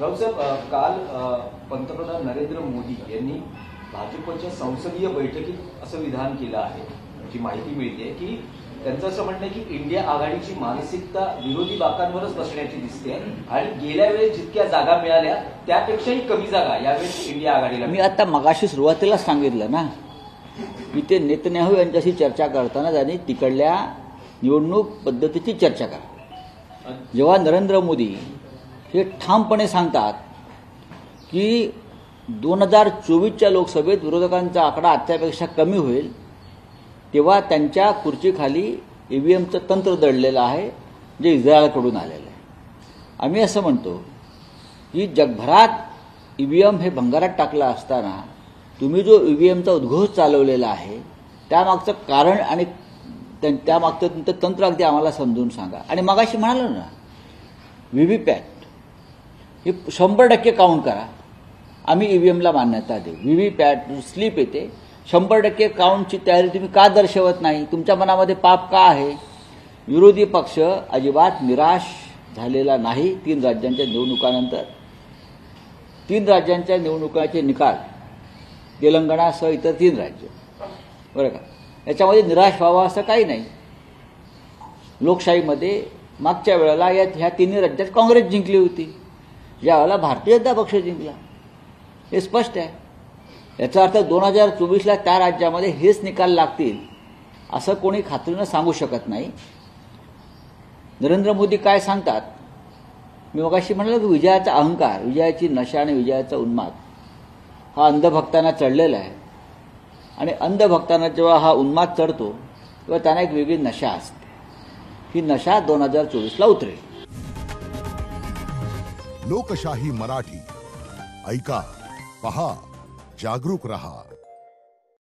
राऊसाहेब, काल पंतप्रधान नरेंद्र मोदी यांनी भाजपच्या संसदीय बैठकीत असं विधान केलं आहे, जी माहिती मिळते की त्यांचं असं म्हणणं आहे की इंडिया आघाडीची मानसिकता विरोधी बाकांवरच बसण्याची दिसते आणि गेल्या वेळेस जितक्या जागा मिळाल्या त्यापेक्षाही कमी जागा यावेळेस इंडिया आघाडीला. मी आता मगाशी सुरुवातीला सांगितलं ना की ते नेतन्याहू यांच्याशी चर्चा करताना त्यांनी तिकडल्या निवडणूक पद्धतीची चर्चा करा. जेव्हा नरेंद्र मोदी हे ठामपणे सांगतात की 2024च्या लोकसभेत विरोधकांचा आकडा आजच्यापेक्षा कमी होईल, तेव्हा त्यांच्या खुर्चीखाली ईव्हीएमचं तंत्र दडलेलं आहे जे इस्रायलकडून आलेलं आहे. आम्ही असं म्हणतो की जगभरात ईव्हीएम हे भंगारात टाकलं असताना तुम्ही जो ईव्हीएमचा उद्घोष चालवलेला आहे त्यामागचं कारण आणि त्यामागचं तुमचं तंत्र अगदी आम्हाला समजून सांगा. आणि मगाशी म्हणालो ना, व्हीव्हीपॅट हे 100% काउंट करा, आम्ही ईव्हीएमला मान्यता देऊ. व्हीव्हीपॅट स्लिप येते, 100% काउंटची तयारी तुम्ही का दर्शवत नाही? तुमच्या मनामध्ये पाप का आहे? विरोधी पक्ष अजिबात निराश झालेला नाही. 3 राज्यांच्या निवडणुकानंतर 3 राज्यांच्या निवडणुकांचे निकाल, तेलंगणासह इतर 3 राज्य, बरं का, याच्यामध्ये निराश व्हावं असं काही नाही. लोकशाहीमध्ये मागच्या वेळेला ह्या 3 राज्यात काँग्रेस जिंकली होती, यावेळेला भारतीय जनता पक्ष जिंकला, हे स्पष्ट आहे. याचा अर्थ 2024ला त्या राज्यामध्ये हेच निकाल लागतील असं कोणी खात्रीनं सांगू शकत नाही. नरेंद्र मोदी काय सांगतात, मी मगाशी म्हणालो की विजयाचा अहंकार, विजयाची नशा आणि विजयाचा उन्माद हा अंधभक्तांना चढलेला आहे. आणि अंधभक्तांना जेव्हा हा उन्माद चढतो तेव्हा त्यांना एक वेगळी नशा असते. ही नशा 2024ला उतरेल. लोकशाही मराठी ऐका, पहा, जागरूक रहा.